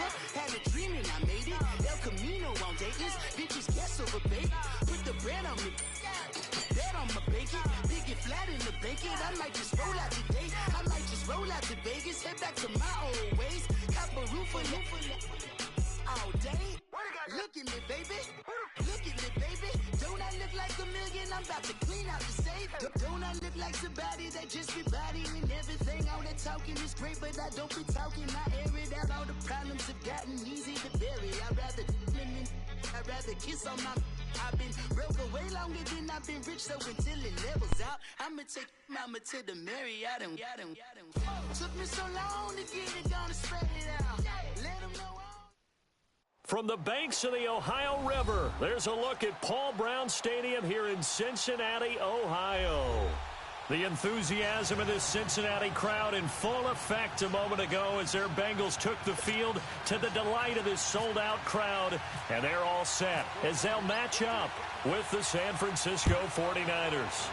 sofa. Had a dream and I made it. El Camino on Dayton's. Bitches guess over bait. Put the bread on me. Bet on my bacon. Big it flat in the bacon. I might just roll out today. I might just roll out to Vegas. Head back to my old ways. Cop a roof all day. Look at me, baby. Look at me, baby. Don't I look like a million? I'm about to clean out the safe. Don't I look like somebody that just be bodying everything? All that talking is great, but I don't be talking. I air it out. All the problems have gotten easy to bury. I'd rather kiss on my. I've been broke way longer than I've been rich, so until it levels out, I'ma take mama to the Marriott and took me so long to get it, gonna spread it out. Let them know. From the banks of the Ohio River, there's a look at Paul Brown Stadium here in Cincinnati, Ohio. The enthusiasm of this Cincinnati crowd in full effect a moment ago as their Bengals took the field to the delight of this sold-out crowd. And they're all set as they'll match up with the San Francisco 49ers.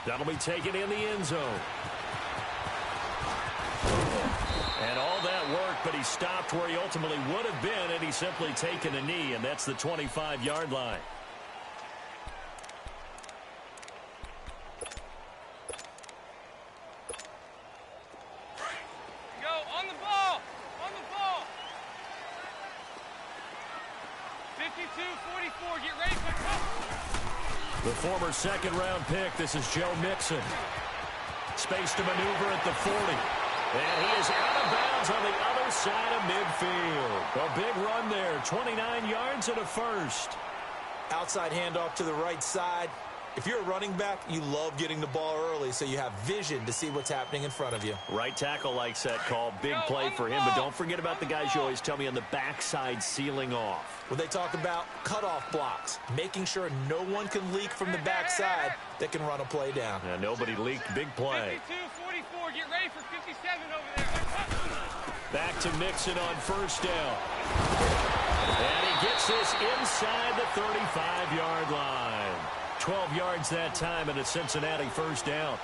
That'll be taken in the end zone. And all that work, but he stopped where he ultimately would have been, and he's simply taken a knee, and that's the 25-yard line. The former second-round pick, this is Joe Mixon. Space to maneuver at the 40. And he is out of bounds on the other side of midfield. A big run there, 29 yards and a first. Outside handoff to the right side. If you're a running back, you love getting the ball early so you have vision to see what's happening in front of you. Right tackle likes that call. Big play for him, but don't forget about the guys you always tell me on the backside sealing off. Well, they talk about cutoff blocks, making sure no one can leak from the backside that can run a play down. Yeah, nobody leaked. Big play. 52-44, get ready for 57 over there. Back to Mixon on first down. And he gets this inside the 35-yard line. 12 yards that time and a Cincinnati first down.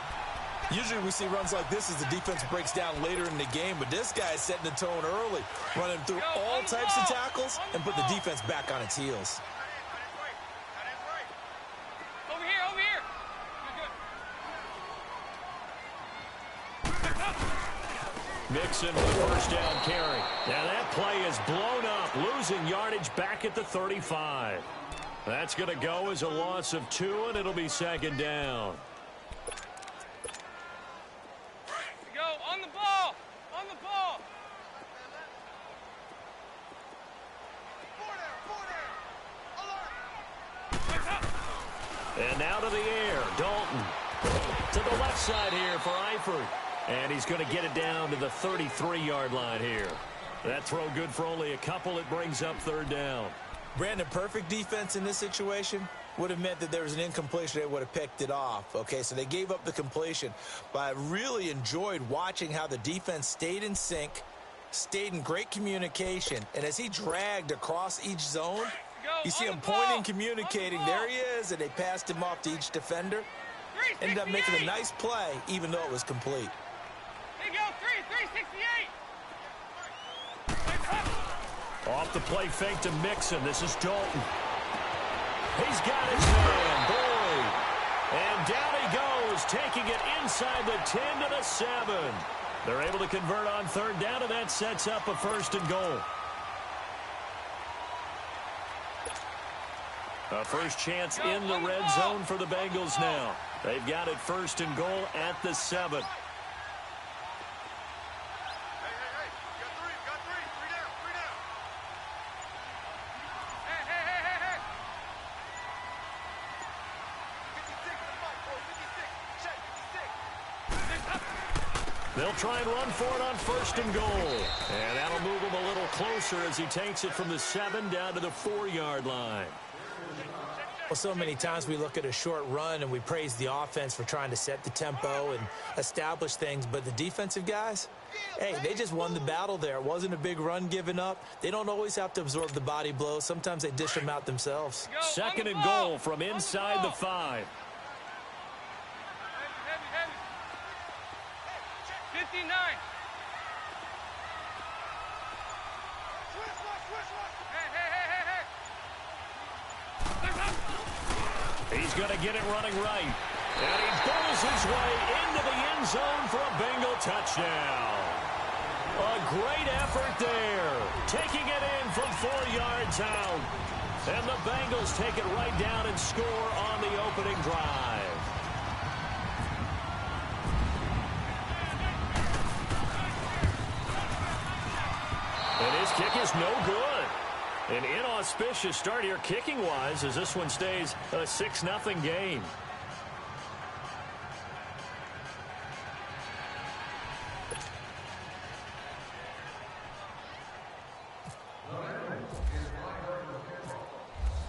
Usually we see runs like this as the defense breaks down later in the game, but this guy is setting the tone early, running through all types of tackles and put the defense back on its heels. Over here. Good. Mixon with a first down carry. Now that play is blown up, losing yardage back at the 35. That's going to go as a loss of 2, and it'll be second down. Go on the ball. And now to the air, Dalton. To the left side here for Eifert. And he's going to get it down to the 33-yard line here. That throw good for only a couple. It brings up third down. Brandon, perfect defense in this situation would have meant that there was an incompletion. They would have picked it off. Okay, so they gave up the completion. But I really enjoyed watching how the defense stayed in sync, stayed in great communication. And as he dragged across each zone, you see him pointing, communicating. There he is, and they passed him off to each defender. Ended up making a nice play, even though it was complete. There you go, 368. Off the play fake to Mixon. This is Dalton. He's got his man, Boyd. And down he goes, taking it inside the 10 to the 7. They're able to convert on third down, and that sets up a first and goal. A first chance in the red zone for the Bengals now. They've got it first and goal at the 7. They'll try and run for it on first and goal. And that'll move him a little closer as he takes it from the 7 down to the 4-yard line. Well, so many times we look at a short run and we praise the offense for trying to set the tempo and establish things. But the defensive guys, hey, they just won the battle there. It wasn't a big run given up. They don't always have to absorb the body blows. Sometimes they dish them out themselves. Second and goal from inside the 5. 59. He's going to get it running right. And he bowls his way into the end zone for a Bengal touchdown. A great effort there. Taking it in from 4 yards out. And the Bengals take it right down and score on the opening drive. And his kick is no good. An inauspicious start here kicking-wise as this one stays a 6-0 game.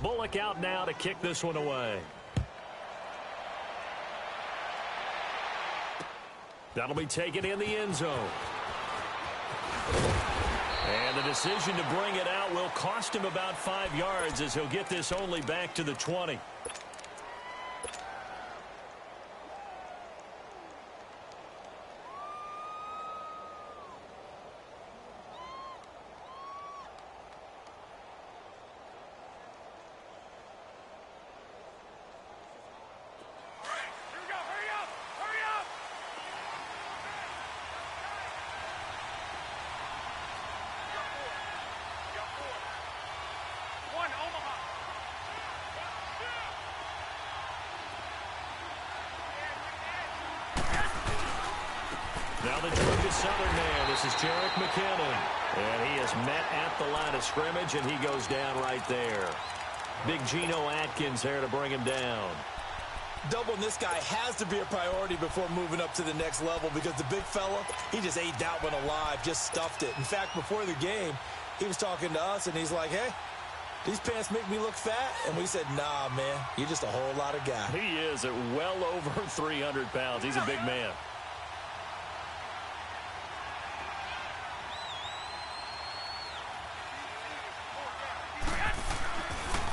Bullock out now to kick this one away. That'll be taken in the end zone. And the decision to bring it out will cost him about 5 yards as he'll get this only back to the 20. Now the Georgia Southern man, this is Jerick McKinnon. And he is met at the line of scrimmage, and he goes down right there. Big Geno Atkins there to bring him down. Doubling this guy has to be a priority before moving up to the next level because the big fella, he just ate that one alive, just stuffed it. In fact, before the game, he was talking to us, and he's like, hey, these pants make me look fat. And we said, nah, man, you're just a whole lot of guy. He is at well over 300 pounds. He's a big man.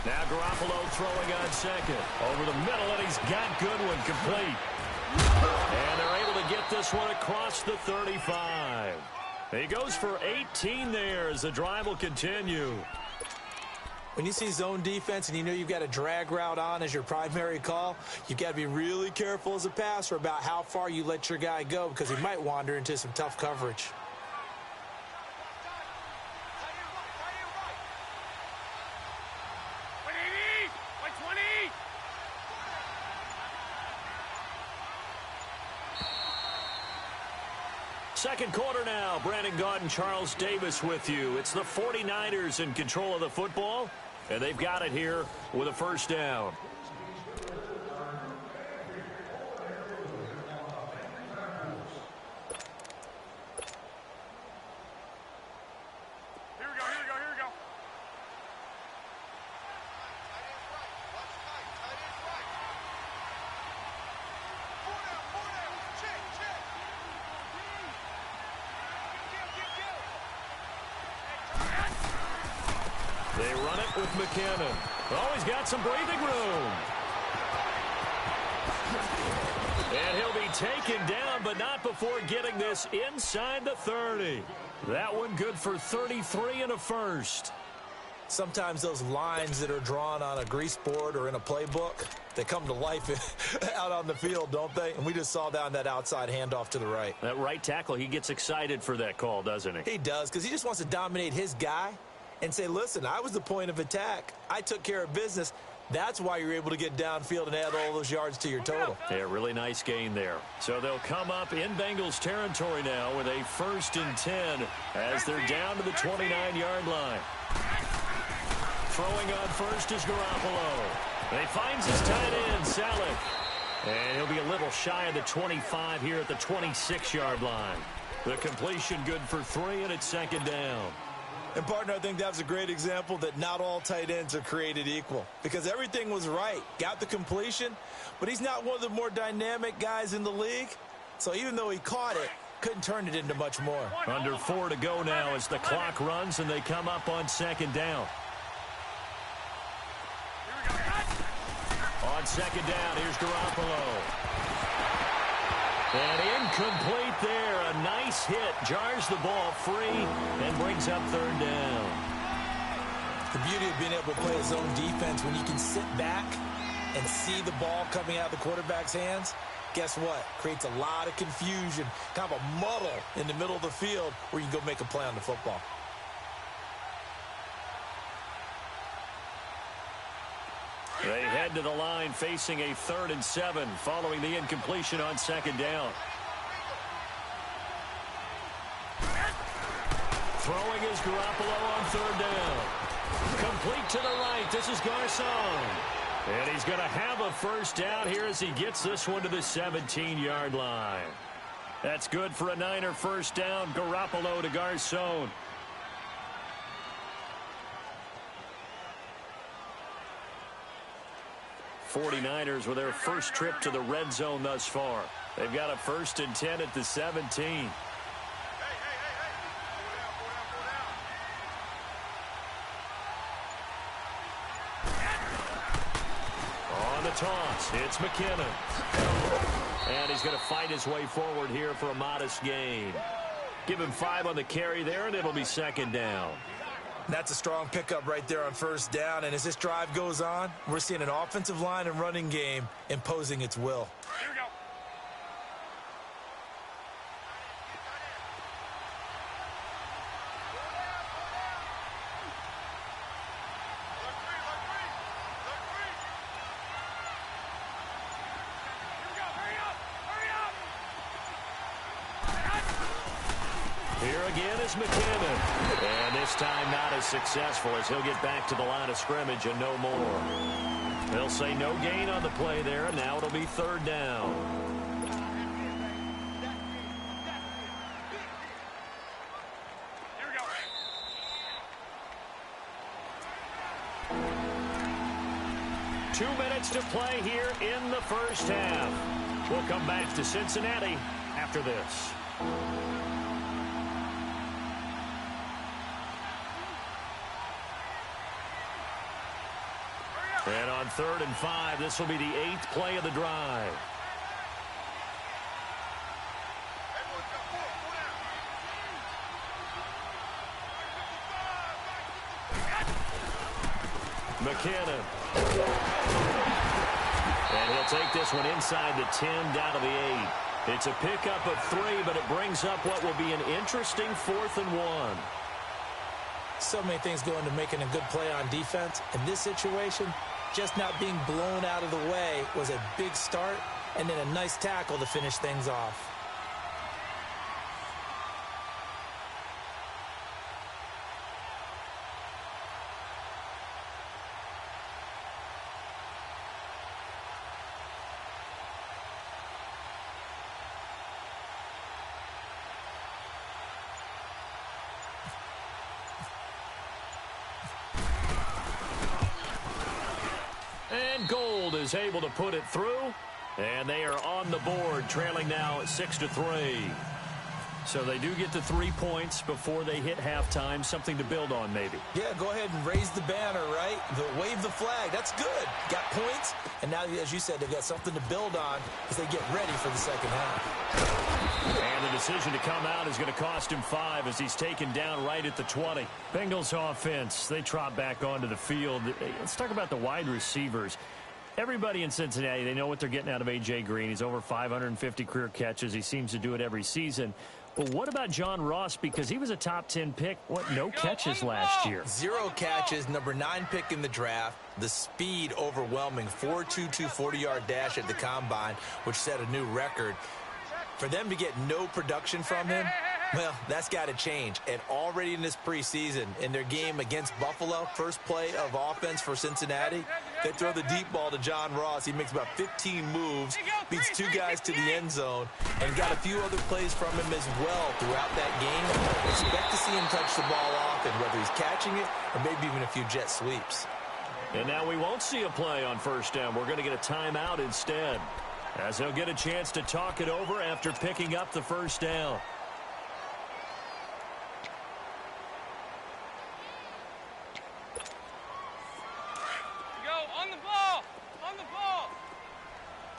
Now Garoppolo throwing on second. Over the middle, and he's got Goodwin complete. And they're able to get this one across the 35. He goes for 18 there as the drive will continue. When you see zone defense and you know you've got a drag route on as your primary call, you've got to be really careful as a passer about how far you let your guy go because he might wander into some tough coverage. Second quarter now. Brandon Gaudin and Charles Davis with you. It's the 49ers in control of the football, and they've got it here with a first down. They run it with McKinnon. Oh, he's got some breathing room. And he'll be taken down, but not before getting this inside the 30. That one good for 33 and a first. Sometimes those lines that are drawn on a grease board or in a playbook, they come to life out on the field, don't they? And we just saw down that outside handoff to the right. That right tackle, he gets excited for that call, doesn't he? He does, because he just wants to dominate his guy and say, listen, I was the point of attack. I took care of business. That's why you're able to get downfield and add all those yards to your total. Yeah, really nice gain there. So they'll come up in Bengals territory now with a 1st and 10 as they're down to the 29-yard line. Throwing on first is Garoppolo. And he finds his tight end, Salek. And he'll be a little shy of the 25 here at the 26-yard line. The completion good for 3, and it's 2nd down. And, partner, I think that was a great example that not all tight ends are created equal because everything was right. Got the completion, but he's not one of the more dynamic guys in the league. So even though he caught it, couldn't turn it into much more. Under 4 to go now as the clock runs, and they come up on 2nd down. On 2nd down, here's Garoppolo. And incomplete there. A nice hit. Jars the ball free and brings up 3rd down. The beauty of being able to play a zone defense when you can sit back and see the ball coming out of the quarterback's hands, guess what? Creates a lot of confusion, kind of a muddle in the middle of the field where you can go make a play on the football. They head to the line facing a 3rd and 7 following the incompletion on 2nd down. Throwing is Garoppolo on 3rd down. Complete to the right. This is Garcon. And he's going to have a 1st down here as he gets this one to the 17-yard line. That's good for a Niner 1st down. Garoppolo to Garcon. '49ers with their first trip to the red zone thus far. They've got a 1st and 10 at the 17. On the toss, it's McKinnon. And he's going to fight his way forward here for a modest gain. Give him 5 on the carry there, and it'll be 2nd down. That's a strong pickup right there on 1st down. And as this drive goes on, we're seeing an offensive line and running game imposing its will. Here we go. Here again is McKinnon. And this time not as successful as he'll get back to the line of scrimmage and no more. They'll say no gain on the play there, and now it'll be 3rd down. Here we go. 2 minutes to play here in the 1st half. We'll come back to Cincinnati after this. And on 3rd and 5, this will be the 8th play of the drive. McKinnon. And he'll take this one inside the 10, down to the 8. It's a pickup of 3, but it brings up what will be an interesting 4th and 1. So many things go into making a good play on defense. In this situation, just not being blown out of the way was a big start, and then a nice tackle to finish things off. And Gold is able to put it through. And they are on the board, trailing now 6-3. So they do get to 3 points before they hit halftime. Something to build on, maybe. Yeah, go ahead and raise the banner, right? Wave the flag. That's good. Got points. And now, as you said, they've got something to build on as they get ready for the 2nd half. And the decision to come out is going to cost him 5 as he's taken down right at the 20. Bengals offense, they trot back onto the field. Let's talk about the wide receivers. Everybody in Cincinnati, they know what they're getting out of A.J. Green. He's over 550 career catches. He seems to do it every season. But what about John Ross? Because he was a top 10 pick. What, no catches last year? 0 catches, number 9 pick in the draft. The speed overwhelming, 4.22 40-yard dash at the combine, which set a new record. For them to get no production from him, well, that's got to change. And already in this preseason, in their game against Buffalo, first play of offense for Cincinnati, they throw the deep ball to John Ross. He makes about 15 moves, beats 2 guys to the end zone, and got a few other plays from him as well throughout that game. Expect to see him touch the ball often, whether he's catching it or maybe even a few jet sweeps. And now we won't see a play on 1st down. We're going to get a timeout instead, as he'll get a chance to talk it over after picking up the 1st down. On the ball! On the ball!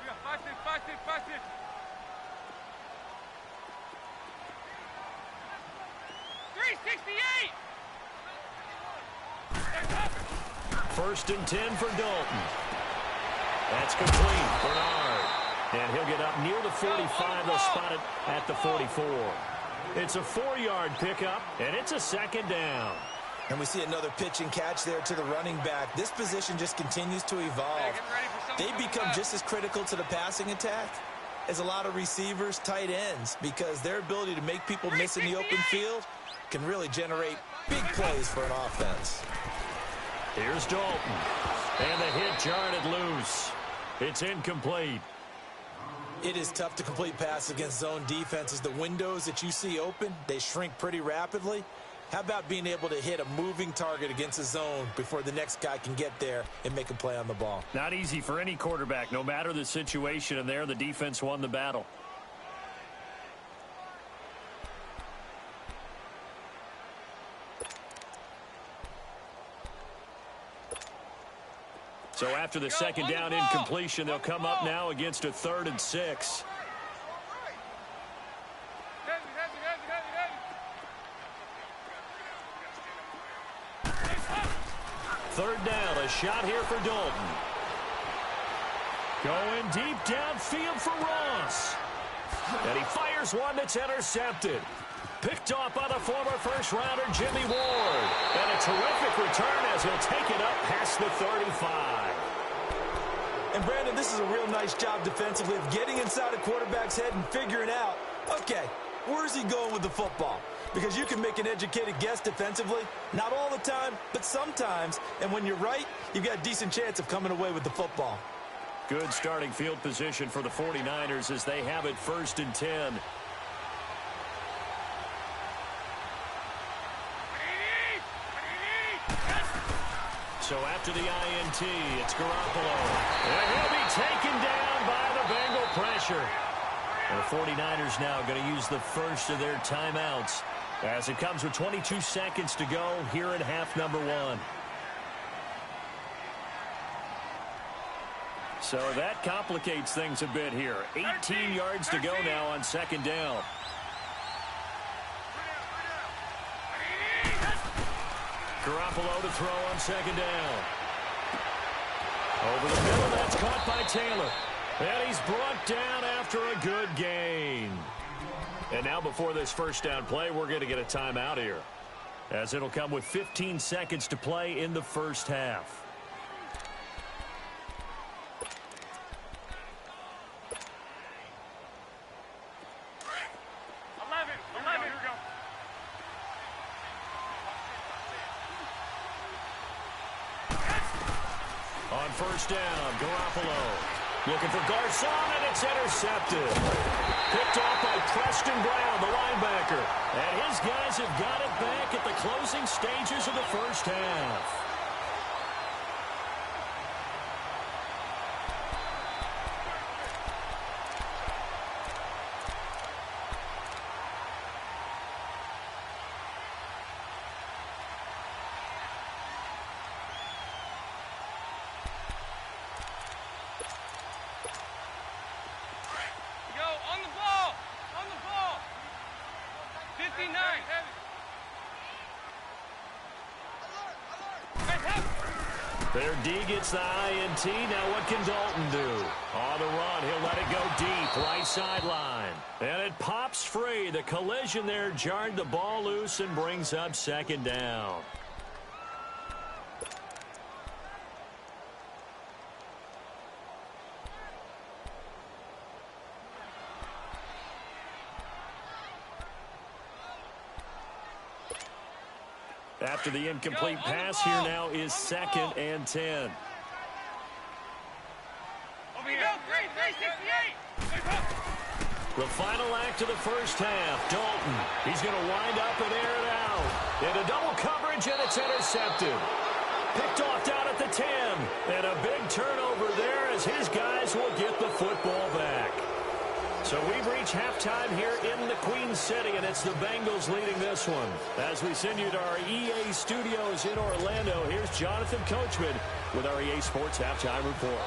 We got 5-6, 5-6, 5-6. 368! First and 10 for Dalton. That's complete. Bernard. And he'll get up near the 45. They'll spot it at the 44. It's a 4-yard pickup, and it's a second down. And we see another pitch and catch there to the running back. This position just continues to evolve. They become just as critical to the passing attack as a lot of receivers, tight ends, because their ability to make people miss in the open field can really generate big plays for an offense. Here's Dalton. And the hit jarred it loose. It's incomplete. It is tough to complete passes against zone defenses. The windows that you see open, they shrink pretty rapidly. How about being able to hit a moving target against a zone before the next guy can get there and make a play on the ball? Not easy for any quarterback, no matter the situation, and there the defense won the battle. So after the second down incompletion, they'll come up now against a 3rd and 6. Third down, a shot here for Dalton. Going deep downfield for Ross. And he fires one that's intercepted. Picked off by the former first-rounder Jimmy Ward. And a terrific return as he'll take it up past the 35. And, Brandon, this is a real nice job defensively of getting inside a quarterback's head and figuring out, okay, where's he going with the football? Because you can make an educated guess defensively. Not all the time, but sometimes. And when you're right, you've got a decent chance of coming away with the football. Good starting field position for the 49ers as they have it 1st and 10. So after the INT, it's Garoppolo. And he'll be taken down by the Bengal pressure. And the 49ers now going to use the first of their timeouts as it comes with 22 seconds to go here in half number 1. So that complicates things a bit here. 18 yards to go now on second down. Garoppolo to throw on second down. Over the middle, that's caught by Taylor. And he's brought down after a good gain. And now before this first down play, we're going to get a timeout here, as it'll come with 15 seconds to play in the first half. On first down, Garoppolo looking for Garcon, and it's intercepted. Picked off by Preston Brown, the linebacker. And his guys have got it back at the closing stages of the first half. Their D gets the INT. Now what can Dalton do? On the run, he'll let it go deep, right sideline. And it pops free. The collision there jarred the ball loose and brings up second down. After the incomplete pass, here now is 2nd and 10. The final act of the first half. Dalton, he's going to wind up and air it out. Into double coverage, and it's intercepted. Picked off down at the 10. And a big turnover there as his guys will get the football back. So we've reached halftime here in the Queen City, and it's the Bengals leading this one. As we send you to our EA studios in Orlando, here's Jonathan Coachman with our EA Sports Halftime Report.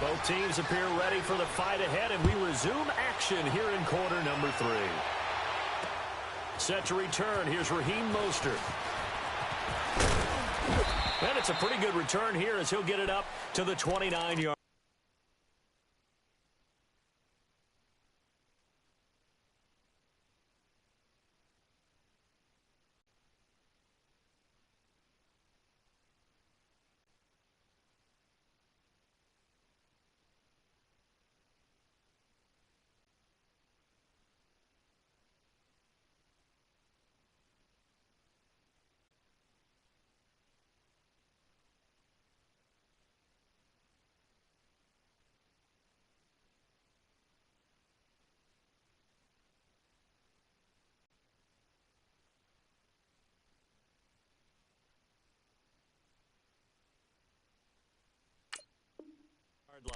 Both teams appear ready for the fight ahead, and we resume action here in quarter number 3. Set to return, here's Raheem Mostert. And it's a pretty good return here as he'll get it up to the 29-yard.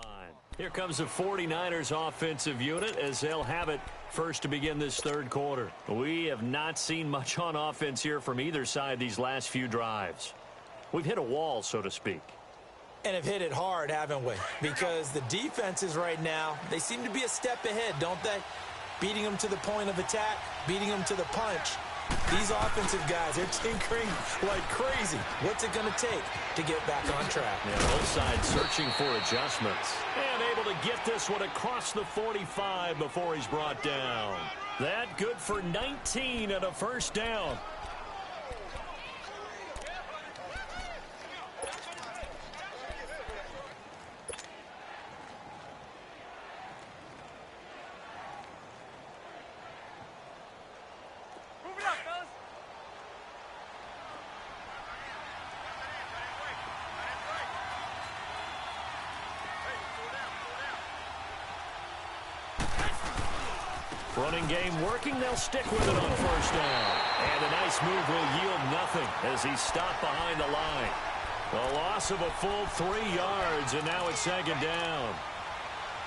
Line. Here comes the 49ers offensive unit as they'll have it first to begin this third quarter. We have not seen much on offense here from either side these last few drives. We've hit a wall, so to speak. And have hit it hard, haven't we? Because the defenses right now, they seem to be a step ahead, don't they? Beating them to the point of attack, beating them to the punch. These offensive guys, they're tinkering like crazy. What's it going to take to get back on track? Yeah, both sides searching for adjustments. And able to get this one across the 45 before he's brought down. That good for 19 and a first down. Running game working. They'll stick with it on first down. And a nice move will yield nothing as he's stopped behind the line. A loss of a full 3 yards, and now it's second down.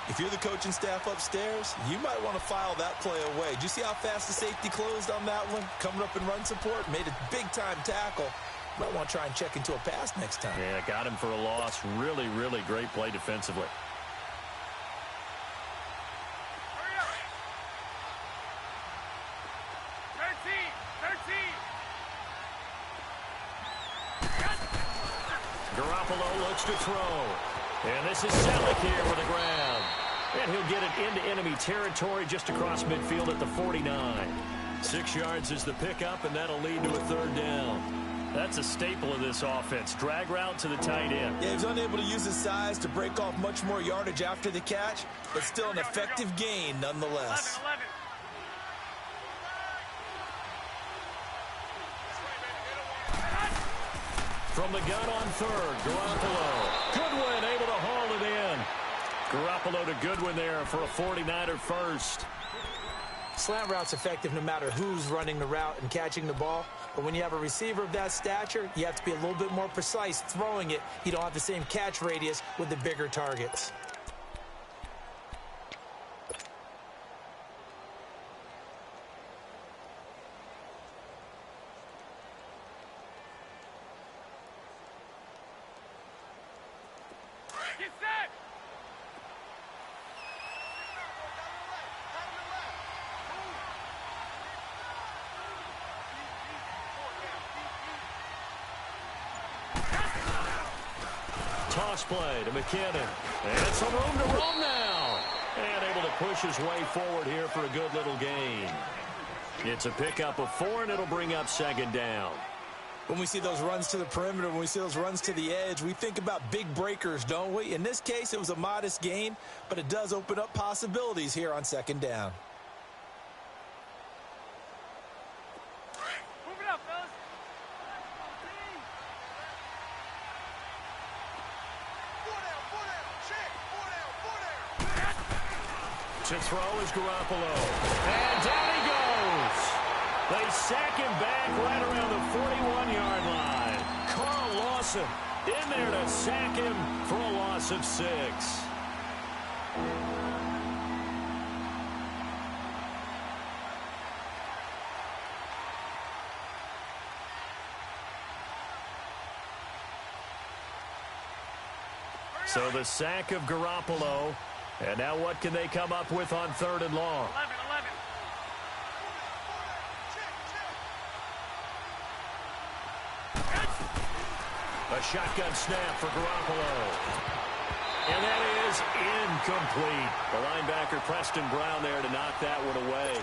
If you're the coaching staff upstairs, you might want to file that play away. Did you see how fast the safety closed on that one? Coming up in run support, made a big-time tackle. Might want to try and check into a pass next time. Yeah, got him for a loss. Really, really great play defensively. Garoppolo looks to throw. And this is Selleck here with the ground. And he'll get it into enemy territory just across midfield at the 49. 6 yards is the pickup, and that'll lead to a third down. That's a staple of this offense. Drag route to the tight end. Yeah, he was unable to use his size to break off much more yardage after the catch, but still an effective gain nonetheless. 11. From the gun on third, Garoppolo. Goodwin able to haul it in. Garoppolo to Goodwin there for a 49er first. Slant route's effective no matter who's running the route and catching the ball. But when you have a receiver of that stature, you have to be a little bit more precise throwing it. You don't have the same catch radius with the bigger targets. Get set! Toss play to McKinnon. And some room to roam now. And able to push his way forward here for a good little gain. It's a pickup of 4, and it'll bring up second down. When we see those runs to the perimeter, when we see those runs to the edge, we think about big breakers, don't we? In this case, it was a modest gain, but it does open up possibilities here on second down. Move it up, fellas. To throw is Garoppolo. And down he goes. They sack him back right around the 41-yard line. Carl Lawson in there to sack him for a loss of 6. So the sack of Garoppolo. And now what can they come up with on third and long? 11. A shotgun snap for Garoppolo. And that is incomplete. The linebacker, Preston Brown, there to knock that one away.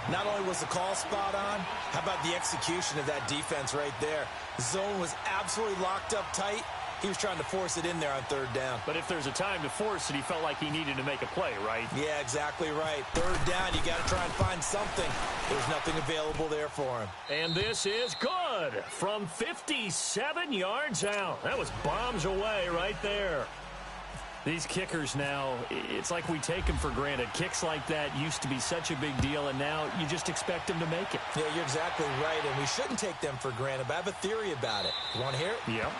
Not only was the call spot on, how about the execution of that defense right there? The zone was absolutely locked up tight. He was trying to force it in there on third down. But if there's a time to force it, he felt like he needed to make a play, right? Yeah, exactly right. Third down, you got to try and find something. There's nothing available there for him. And this is good from 57 yards out. That was bombs away right there. These kickers now, it's like we take them for granted. Kicks like that used to be such a big deal, and now you just expect them to make it. Yeah, you're exactly right, and we shouldn't take them for granted, but I have a theory about it. You want to hear it? Yep.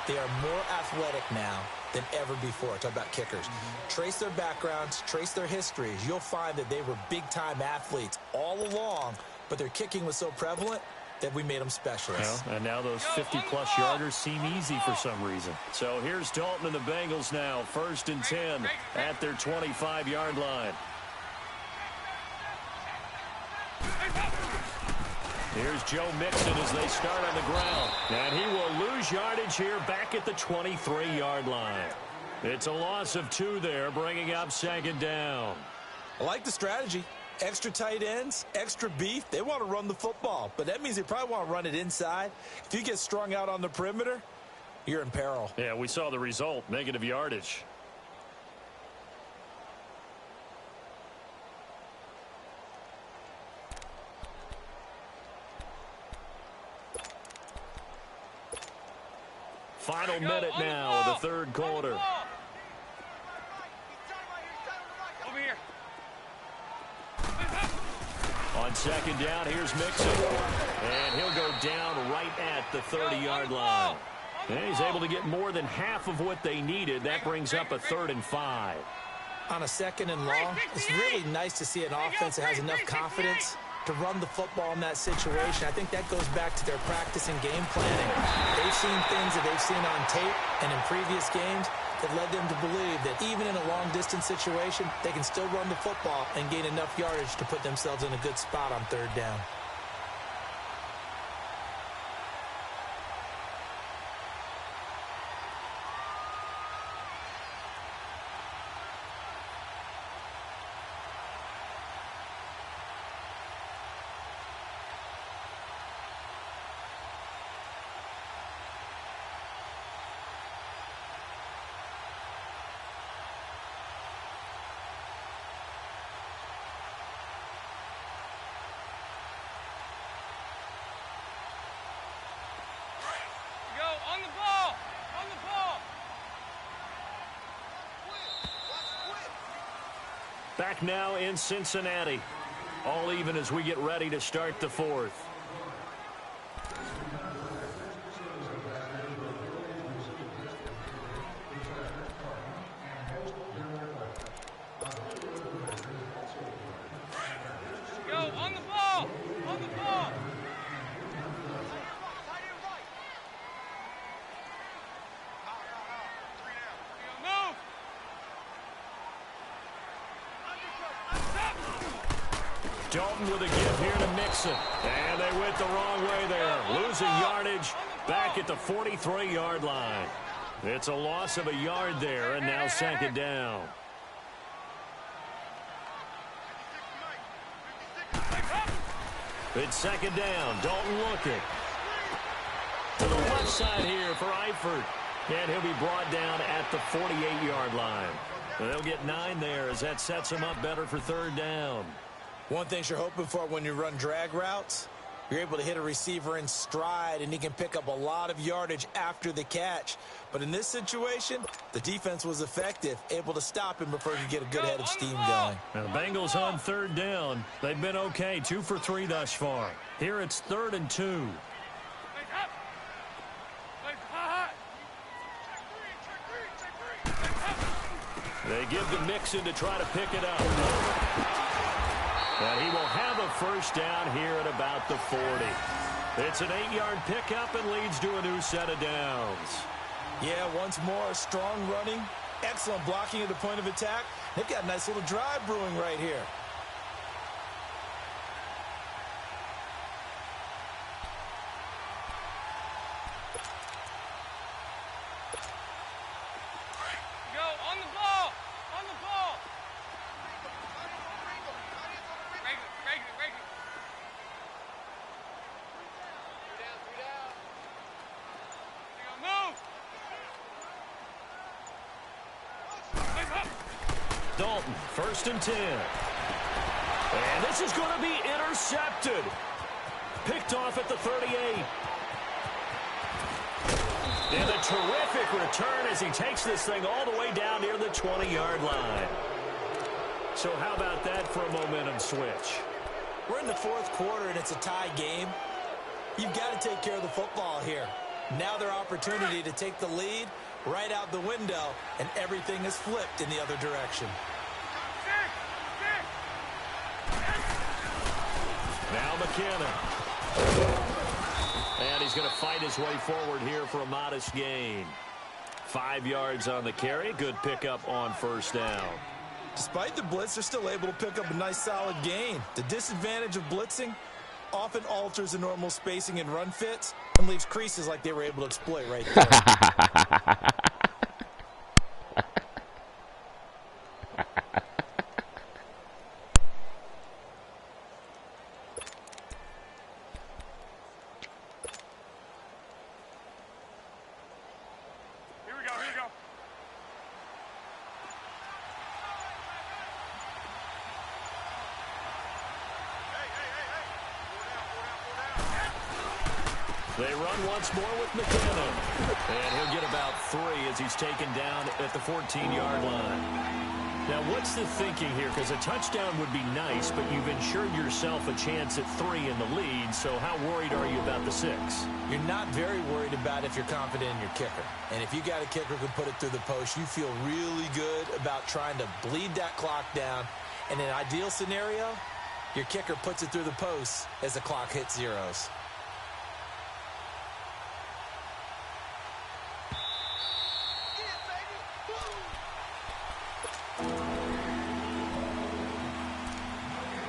They are more athletic now than ever before. Talk about kickers. Trace their backgrounds, trace their histories. You'll find that they were big-time athletes all along, but their kicking was so prevalent that we made them specialists. Well, and now those 50-plus yarders seem easy for some reason. So here's Dalton and the Bengals now, 1st and 10 at their 25-yard line. Here's Joe Mixon as they start on the ground. And he will lose yardage here back at the 23-yard line. It's a loss of 2 there, bringing up 2nd down. I like the strategy. Extra tight ends, extra beef. They want to run the football, but that means they probably want to run it inside. If you get strung out on the perimeter, you're in peril. Yeah, we saw the result, negative yardage. Final minute now of the 3rd quarter. Over here. On 2nd down, here's Mixon. And he'll go down right at the 30-yard line. And he's able to get more than half of what they needed. That brings up a 3rd and 5. On a 2nd and long, it's really nice to see an offense that has enough confidence to run the football in that situation. I think that goes back to their practice and game planning. They've seen things that they've seen on tape and in previous games that led them to believe that even in a long-distance situation, they can still run the football and gain enough yardage to put themselves in a good spot on 3rd down. On the ball! On the ball! Back now in Cincinnati. All even as we get ready to start the 4th. Go, on the ball! On the ball! Move! Dalton with a give here to Mixon. And they went the wrong way there. Losing yardage back at the 43-yard line. It's a loss of a yard there, and now 2nd down. It's 2nd down. Dalton looking. To the left side here for Eifert. And he'll be brought down at the 48-yard line. They'll get 9 there as that sets them up better for 3rd down. One thing you're hoping for when you run drag routes, you're able to hit a receiver in stride, and he can pick up a lot of yardage after the catch. But in this situation, the defense was effective, able to stop him before he could get a good head of steam going. Now the Bengals on 3rd down. They've been okay, 2 for 3 thus far. Here it's 3rd and 2. They give to Mixon to try to pick it up. And he will have a 1st down here at about the 40. It's an 8-yard pickup and leads to a new set of downs. Yeah, once more, strong running, excellent blocking at the point of attack. They've got a nice little drive brewing right here. Go on the ball. On the ball. Break it. Move. Dalton, 1st and 10. And this is going to be intercepted. Picked off at the 38. And a terrific return as he takes this thing all the way down near the 20-yard line. So how about that for a momentum switch? We're in the 4th quarter, and it's a tie game. You've got to take care of the football here. Now their opportunity to take the lead right out the window, and everything is flipped in the other direction. Now McKinnon. And he's going to fight his way forward here for a modest gain. 5 yards on the carry. Good pickup on 1st down. Despite the blitz, they're still able to pick up a nice solid gain. The disadvantage of blitzing often alters the normal spacing and run fits and leaves creases like they were able to exploit right there. They run once more with McKinnon. And he'll get about 3 as he's taken down at the 14-yard line. Now, what's the thinking here? Because a touchdown would be nice, but you've ensured yourself a chance at 3 in the lead. So how worried are you about the 6? You're not very worried about if you're confident in your kicker. And if you got a kicker who can put it through the post, you feel really good about trying to bleed that clock down. In an ideal scenario, your kicker puts it through the post as the clock hits zeros.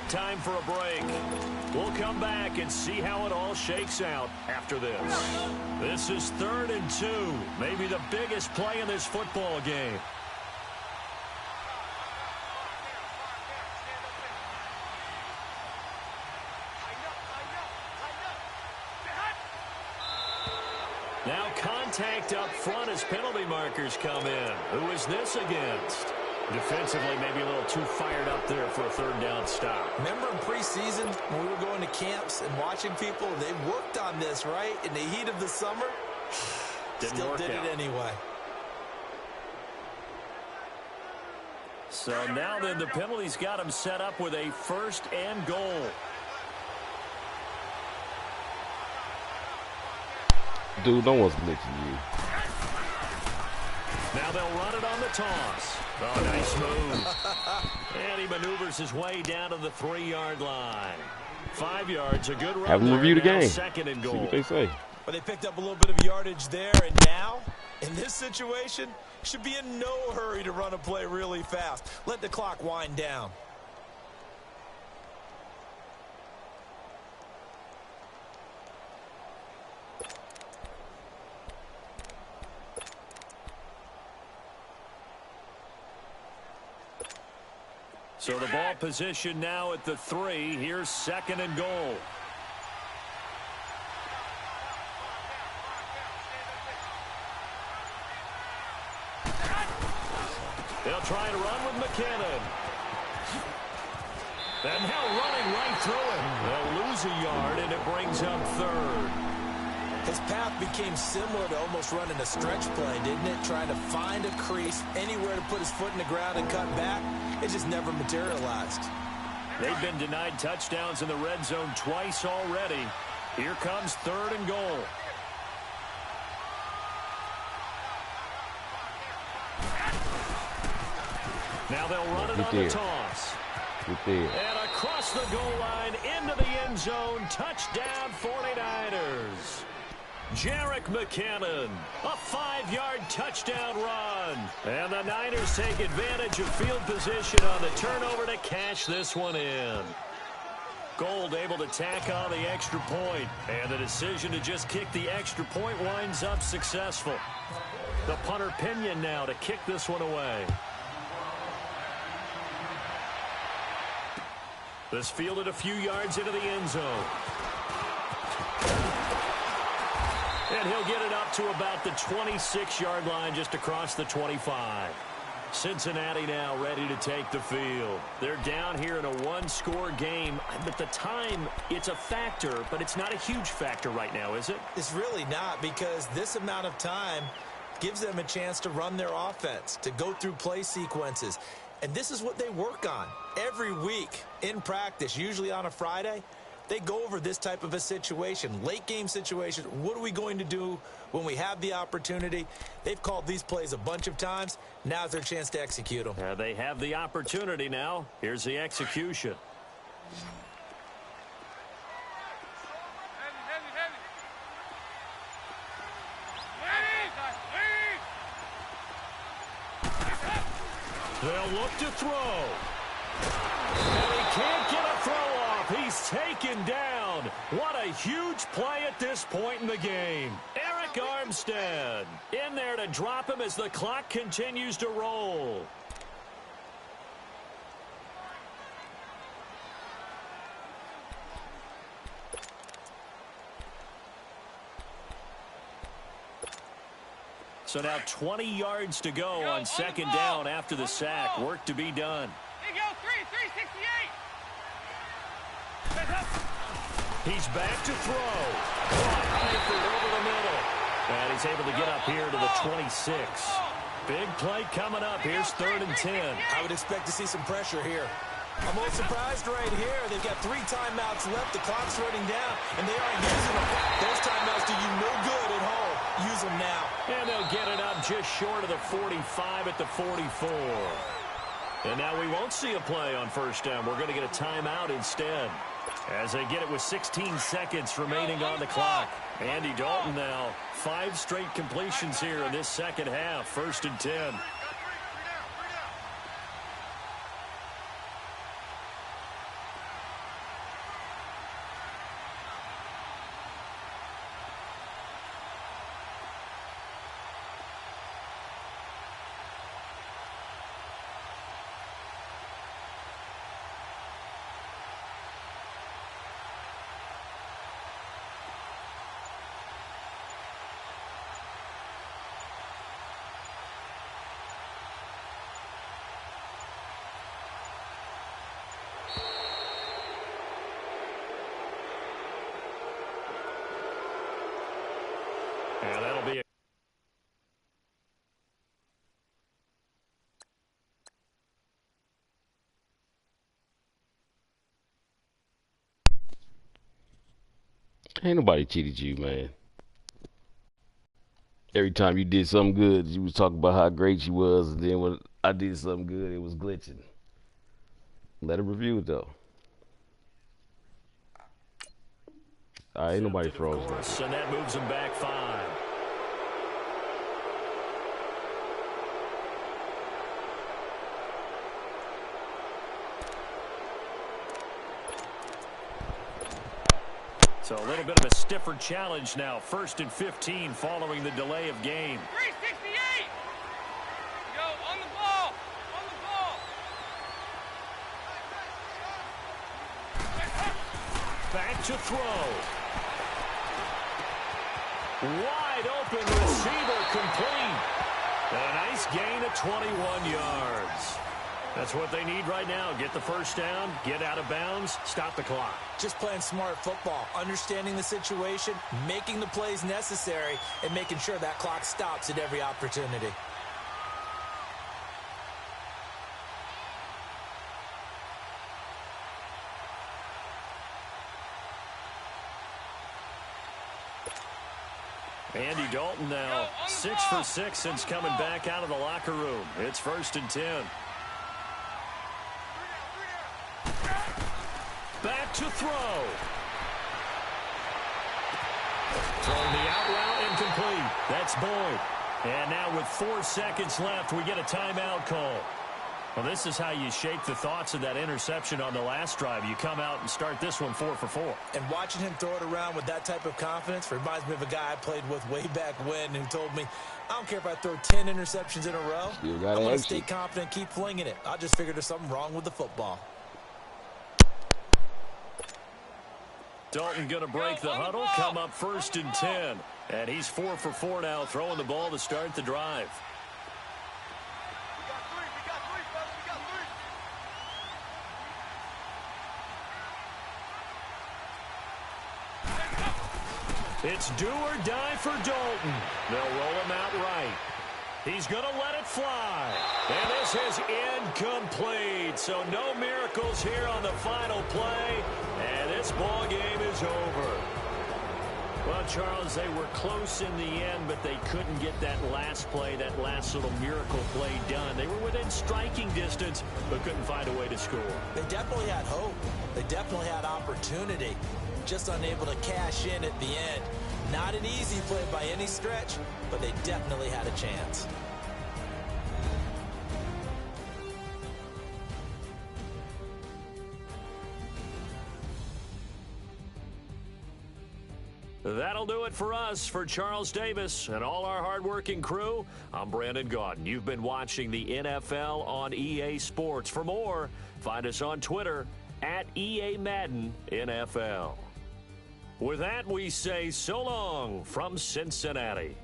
Time for a break. We'll come back and see how it all shakes out after this. This is 3rd and 2. Maybe the biggest play in this football game. Now contact up front as penalty markers come in. Who is this against? Defensively, maybe a little too fired up there for a 3rd down stop. Remember in preseason when we were going to camps and watching people, they worked on this, right? In the heat of the summer, still did it anyway. So now then the penalty's got him set up with a 1st and goal. Dude, no one's blitzing you. Now they'll run it on the toss. Oh, nice move. And he maneuvers his way down to the 3-yard line. 5 yards, a good run. Have them review the game. 2nd and goal. See what they say. But they picked up a little bit of yardage there, and now, in this situation, should be in no hurry to run a play really fast. Let the clock wind down. So the ball position now at the 3. Here's 2nd and goal. They'll try and run with McKinnon. And now running right through him. They'll lose a yard, and it brings up 3rd. His path became similar to almost running a stretch play, didn't it? Trying to find a crease, anywhere to put his foot in the ground and cut back. It just never materialized. They've been denied touchdowns in the red zone twice already. Here comes 3rd and goal. Now they'll run it on the toss. And across the goal line into the end zone. Touchdown 49ers. Jerick McKinnon, a 5-yard touchdown run. And the Niners take advantage of field position on the turnover to cash this one in. Gold able to tack on the extra point. And the decision to just kick the extra point winds up successful. The punter Pinion now to kick this one away. This fielded a few yards into the end zone. And he'll get it up to about the 26-yard line just across the 25. Cincinnati now ready to take the field. They're down here in a one-score game. But the time, it's a factor, but it's not a huge factor right now, is it? It's really not, because this amount of time gives them a chance to run their offense, to go through play sequences. And this is what they work on every week in practice, usually on a Friday. They go over this type of a situation, late game situation. What are we going to do when we have the opportunity? They've called these plays a bunch of times. Now's their chance to execute them. They have the opportunity now. Here's the execution. They'll look to throw. And he can't get a throw off. He's taken down. What a huge play at this point in the game. Eric Armstead in there to drop him as the clock continues to roll. So now 20 yards to go on second down after the sack. Work to be done. Here you go, 368. He's back to throw. Hayford over the middle. And he's able to get up here to the 26. Big play coming up. Here's 3rd and 10. I would expect to see some pressure here. I'm a little surprised right here. They've got 3 timeouts left. The clock's running down, and they aren't using them. Those timeouts do you no good at home. Use them now. And they'll get it up just short of the 45 at the 44. And now we won't see a play on first down. We're going to get a timeout instead. As they get it with 16 seconds remaining on the clock. Andy Dalton now. 5 straight completions here in this second half. 1st and 10. And that'll be Ain't nobody cheated you, man. Every time you did something good, you was talking about how great you was, and then when I did something good, it was glitching. Let it review it, though. Ain't nobody froze that. And that moves him back 5. So a little bit of a stiffer challenge now. 1st and 15 following the delay of game. 368. Go on the ball. On the ball. Back to throw. Wide open receiver complete. And a nice gain of 21 yards. That's what they need right now. Get the first down, get out of bounds, stop the clock. Just playing smart football, understanding the situation, making the plays necessary, and making sure that clock stops at every opportunity. Andy Dalton now 6 for 6 since coming back out of the locker room. It's 1st and 10. Back to throw. Throwing the out route incomplete. That's Boyd. And now with 4 seconds left, we get a timeout call. Well, this is how you shake the thoughts of that interception on the last drive. You come out and start this one 4 for 4. And watching him throw it around with that type of confidence reminds me of a guy I played with way back when who told me, I don't care if I throw 10 interceptions in a row. I'm going to stay confident, keep flinging it. I just figured there's something wrong with the football. Dalton going to break the huddle, come up 1st and 10. And he's 4 for 4 now, throwing the ball to start the drive. It's do or die for Dalton. They'll roll him out right. He's going to let it fly. And this is incomplete. So no miracles here on the final play. And this ball game is over. Well, Charles, they were close in the end, but they couldn't get that last play, that last little miracle play done. They were within striking distance, but couldn't find a way to score. They definitely had hope. They definitely had opportunity. Just unable to cash in at the end. Not an easy play by any stretch, but they definitely had a chance. That'll do it for us. For Charles Davis and all our hardworking crew, I'm Brandon Gaudin. You've been watching the NFL on EA Sports. For more, find us on Twitter at EA Madden NFL. With that, we say so long from Cincinnati.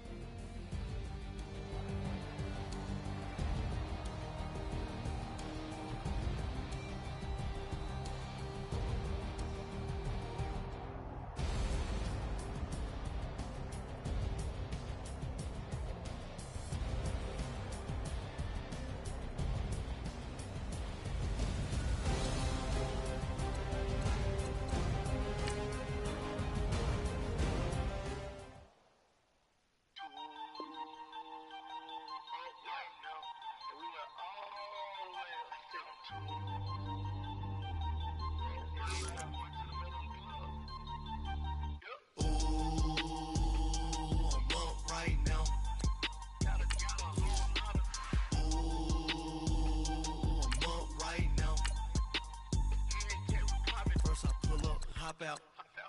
Out,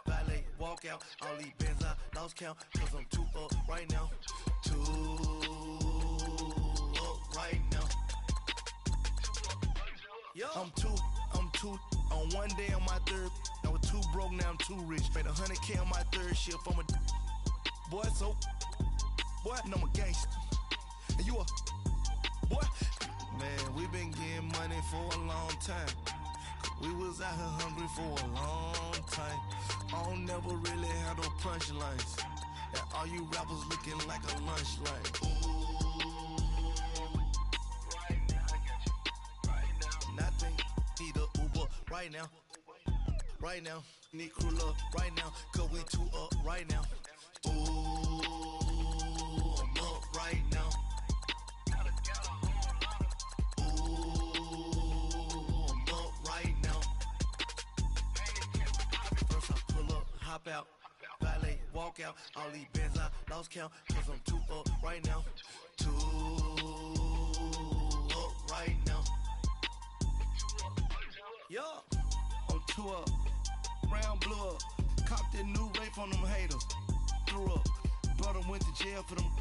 valet, walk out, all these bands I lost count, cause I'm too up right now, too up right now. Yo, I'm too, on one day on my third, I was too broke, now I'm too rich, made 100K on my third shift, I'm a boy, so, boy, and I'm a gangster, and you a, boy, man, we been getting money for a long time. We was out here hungry for a long time. I don't never really have no punchlines. And all you rappers looking like a lunch line. Ooh, right now, I got you. Right now, nothing. Need a Uber right now. Right now, need crew love right now. Cause we too up right now. Ooh, I'm up right now. Hop out, valet, walk out, all these bands I lost count, cause I'm too up right now, too up right now. Yo, I'm too up, round blew up, copped that new rape on them haters, threw up, brother went to jail for them,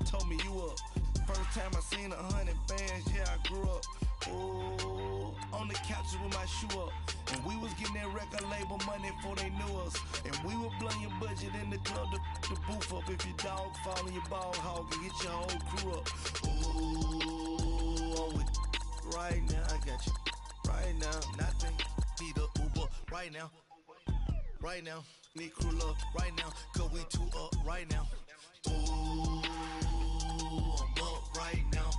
told me you up, first time I seen 100 bands, yeah I grew up. Oh, on the couches with my shoe up. And we was getting that record label money before they knew us. And we were blowing your budget in the club to boof up. If your dog fall in your ball hog and get your whole crew up. Ooh, I'm with right now, I got you. Right now, nothing. Need a Uber right now. Right now, need crew love right now. Cause we too up right now. Ooh, I'm up right now.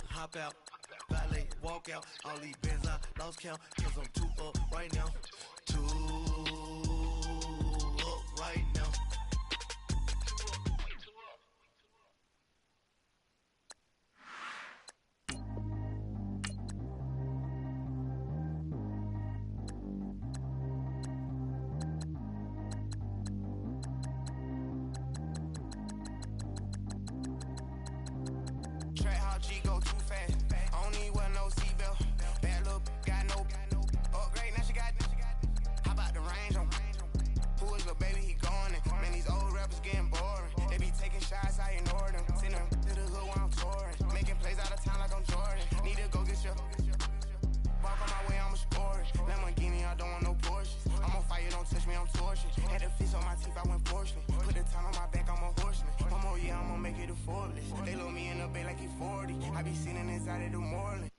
Hop out, valet, walk out, all these bands I lost count, cause I'm too up right now, too up right now. bay like he 40. I be seen inside of the Moreland.